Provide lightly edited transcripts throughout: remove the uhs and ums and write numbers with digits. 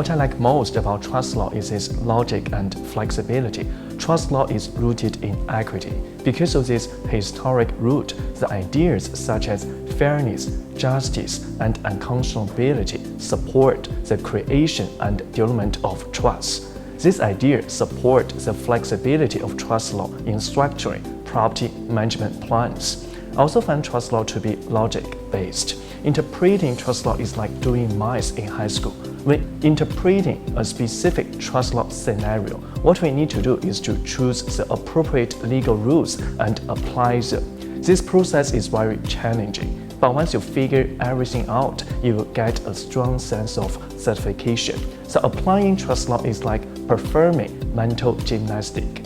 What I like most about trust law is its logic and flexibility. Trust law is rooted in equity. Because of this historic root, the ideas such as fairness, justice, and unconscionability support the creation and development of trust. These ideas support the flexibility of trust law in structuring property management plans. I also find trust law to be logic-based. Interpreting trust law is like doing math in high school. When interpreting a specific trust law scenario, what we need to do is to choose the appropriate legal rules and apply them. This process is very challenging, but once you figure everything out, you will get a strong sense of satisfaction. So applying trust law is like performing mental gymnastics.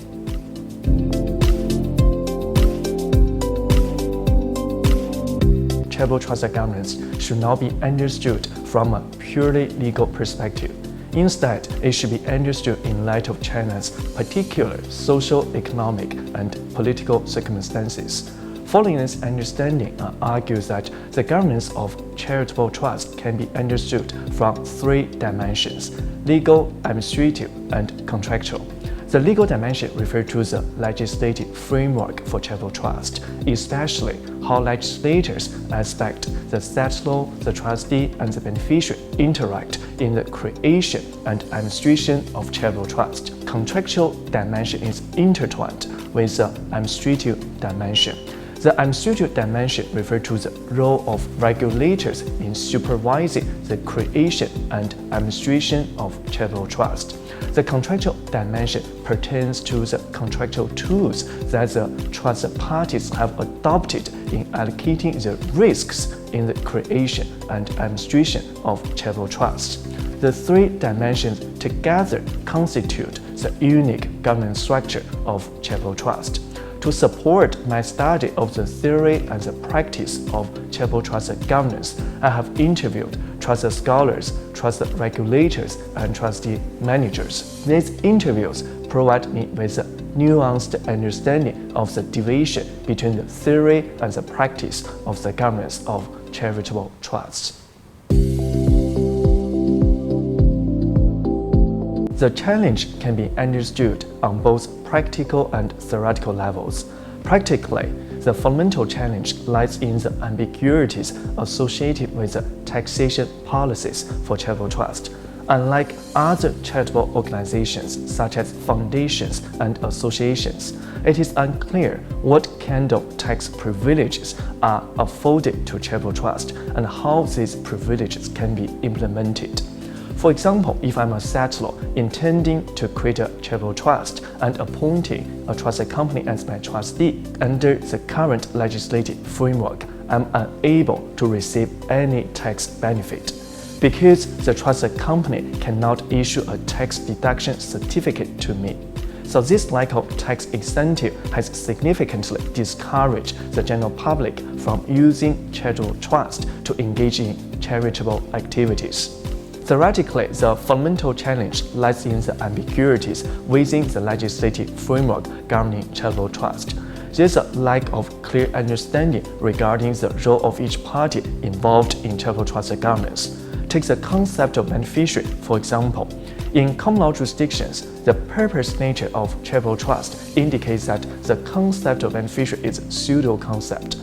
Charitable trust governance should not be understood from a purely legal perspective. Instead, it should be understood in light of China's particular social, economic, and political circumstances. Following this understanding, I argue that the governance of charitable trust can be understood from three dimensions: legal, administrative, and contractual. The legal dimension refers to the legislative framework for charitable trust, especially how legislators expect the settlor, the trustee, and the beneficiary interact in the creation and administration of charitable trust. Contractual dimension is intertwined with the administrative dimension. The administrative dimension refers to the role of regulators in supervising the creation and administration of charitable trust. The contractual dimension pertains to the contractual tools that the trust parties have adopted in allocating the risks in the creation and administration of charitable trust. The three dimensions together constitute the unique governance structure of charitable trust. To support my study of the theory and the practice of charitable trust governance, I have interviewed trust scholars, trust regulators, and trustee managers. These interviews provide me with a nuanced understanding of the division between the theory and the practice of the governance of charitable trusts. The challenge can be understood on both practical and theoretical levels. Practically, the fundamental challenge lies in the ambiguities associated with the taxation policies for charitable trust. Unlike other charitable organizations such as foundations and associations, it is unclear what kind of tax privileges are afforded to charitable trust and how these privileges can be implemented. For example, if I'm a settlor intending to create a charitable trust and appointing a trust company as my trustee, under the current legislative framework, I'm unable to receive any tax benefit because the trust company cannot issue a tax deduction certificate to me. So this lack of tax incentive has significantly discouraged the general public from using charitable trust to engage in charitable activities. Theoretically, the fundamental challenge lies in the ambiguities within the legislative framework governing charitable trust. There's a lack of clear understanding regarding the role of each party involved in charitable trust governance. Take the concept of beneficiary, for example. In common law jurisdictions, the purpose nature of charitable trust indicates that the concept of beneficiary is a pseudo-concept.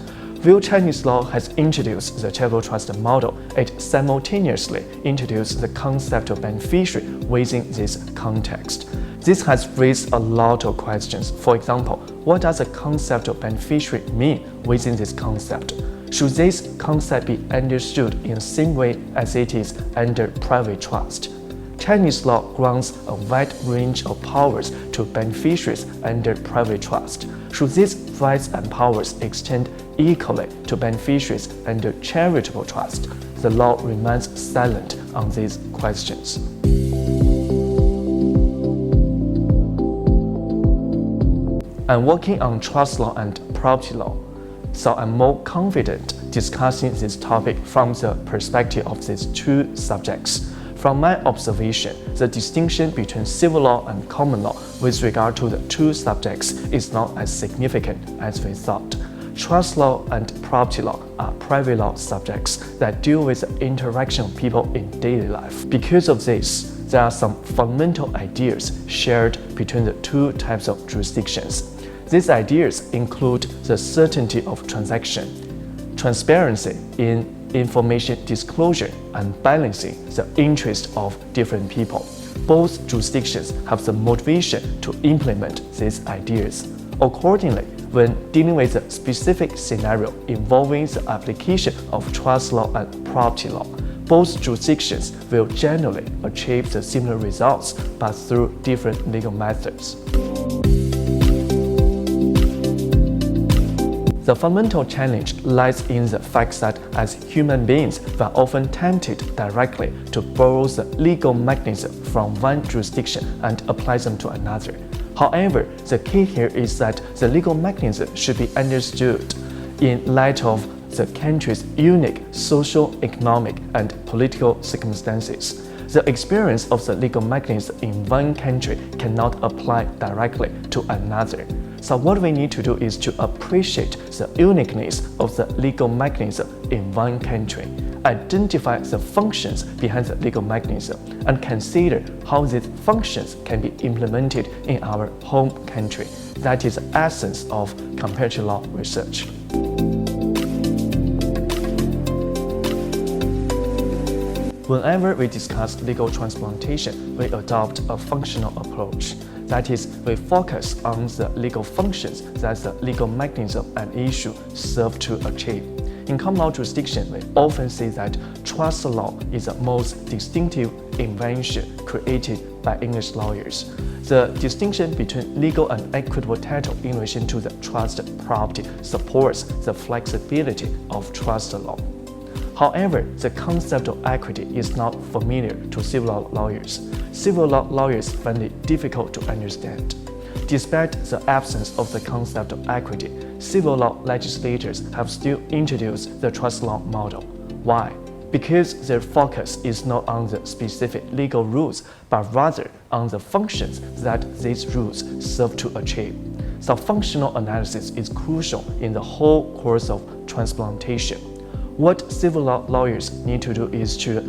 While Chinese law has introduced the charitable trust model, it simultaneously introduced the concept of beneficiary within this context. This has raised a lot of questions. For example, what does the concept of beneficiary mean within this concept? Should this concept be understood in the same way as it is under private trust? Chinese law grants a wide range of powers to beneficiaries under private trust. Should these rights and powers extend equally to beneficiaries under charitable trust? The law remains silent on these questions. I'm working on trust law and property law, so I'm more confident discussing this topic from the perspective of these two subjects. From my observation, the distinction between civil law and common law with regard to the two subjects is not as significant as we thought. Trust law and property law are private law subjects that deal with the interaction of people in daily life. Because of this, there are some fundamental ideas shared between the two types of jurisdictions. These ideas include the certainty of transaction, transparency in information disclosure, and balancing the interests of different people. Both jurisdictions have the motivation to implement these ideas. Accordingly, when dealing with a specific scenario involving the application of trust law and property law, both jurisdictions will generally achieve the similar results but through different legal methods. The fundamental challenge lies in the fact that as human beings, we are often tempted directly to borrow the legal mechanism from one jurisdiction and apply them to another. However, the key here is that the legal mechanism should be understood in light of the country's unique social, economic, and political circumstances. The experience of the legal mechanism in one country cannot apply directly to another. So what we need to do is to appreciate the uniqueness of the legal mechanism in one country, identify the functions behind the legal mechanism, and consider how these functions can be implemented in our home country. That is the essence of comparative law research. Whenever we discuss legal transplantation, we adopt a functional approach. That is, we focus on the legal functions that the legal mechanism and issue serve to achieve. In common law jurisdiction, we often say that trust law is the most distinctive invention created by English lawyers. The distinction between legal and equitable title in relation to the trust property supports the flexibility of trust law. However, the concept of equity is not familiar to civil law lawyers. Civil law lawyers find it difficult to understand. Despite the absence of the concept of equity, civil law legislators have still introduced the trust law model. Why? Because their focus is not on the specific legal rules, but rather on the functions that these rules serve to achieve. So functional analysis is crucial in the whole course of transplantation. What civil law lawyers need to do is to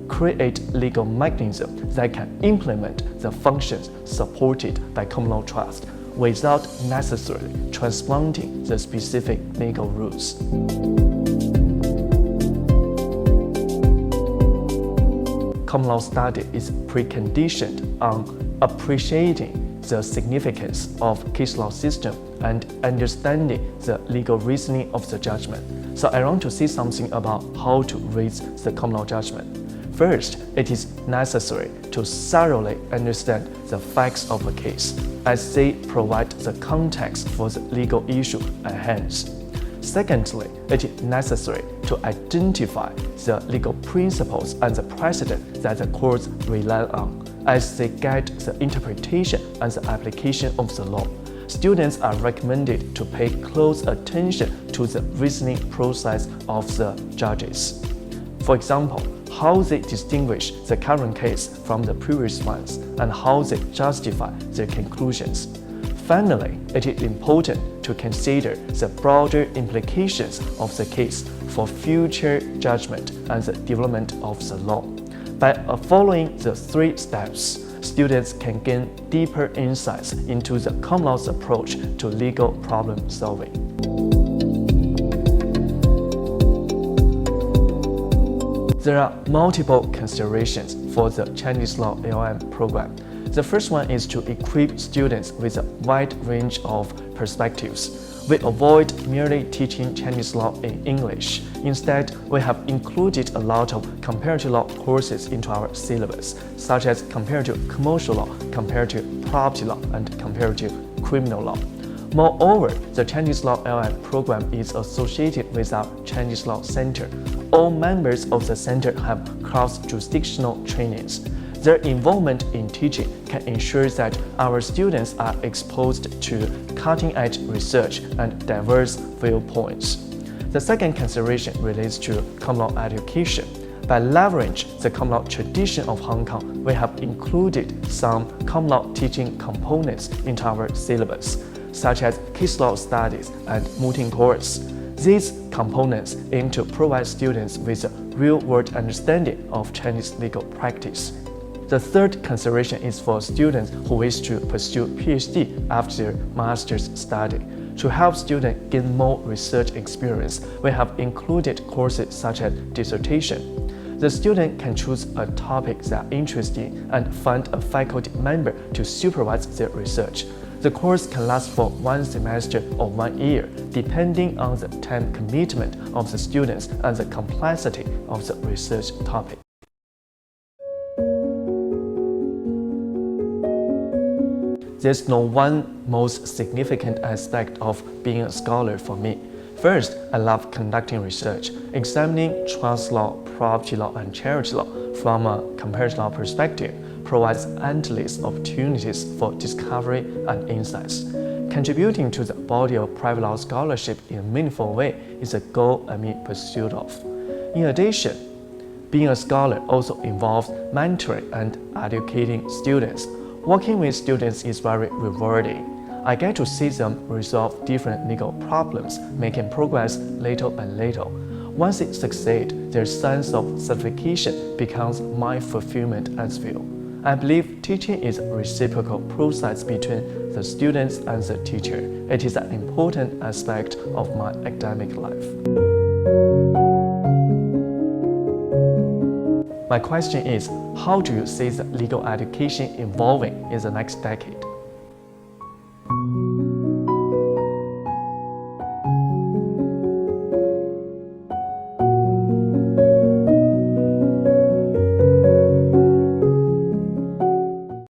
create legal mechanisms that can implement the functions supported by common law trust without necessarily transplanting the specific legal rules. Common law study is preconditioned on appreciating the significance of case law system and understanding the legal reasoning of the judgment. So I want to say something about how to read the common law judgment. First, it is necessary to thoroughly understand the facts of a case, as they provide the context for the legal issue at hand. Secondly, it is necessary to identify the legal principles and the precedent that the courts rely on, as they guide the interpretation and the application of the law. Students are recommended to pay close attention to the reasoning process of the judges. For example, how they distinguish the current case from the previous ones and how they justify their conclusions. Finally, it is important to consider the broader implications of the case for future judgment and the development of the law. By following the 3 steps, students can gain deeper insights into the common law's approach to legal problem solving. There are multiple considerations for the Chinese law LLM program. The first one is to equip students with a wide range of perspectives. We avoid merely teaching Chinese law in English. Instead, we have included a lot of comparative law courses into our syllabus, such as comparative commercial law, comparative property law, and comparative criminal law. Moreover, the Chinese Law LLM program is associated with our Chinese Law Center. All members of the center have cross-jurisdictional trainings. Their involvement in teaching can ensure that our students are exposed to cutting-edge research and diverse viewpoints. The second consideration relates to common law education. By leveraging the common law tradition of Hong Kong, we have included some common law teaching components into our syllabus, such as case law studies and mooting course. These components aim to provide students with a real-world understanding of Chinese legal practice. The third consideration is for students who wish to pursue PhD after their master's study. To help students gain more research experience, we have included courses such as dissertation. The student can choose a topic they are interested in and find a faculty member to supervise their research. The course can last for 1 semester or 1 year, depending on the time commitment of the students and the complexity of the research topic. There's no one most significant aspect of being a scholar for me. First, I love conducting research, examining trust law, property law, and charity law from a comparative law perspective provides endless opportunities for discovery and insights. Contributing to the body of private law scholarship in a meaningful way is a goal I'm in pursuit of. In addition, being a scholar also involves mentoring and educating students. Working with students is very rewarding. I get to see them resolve different legal problems, making progress little by little. Once they succeed, their sense of certification becomes my fulfillment as well. I believe teaching is a reciprocal process between the students and the teacher. It is an important aspect of my academic life. My question is, how do you see the legal education evolving in the next decade?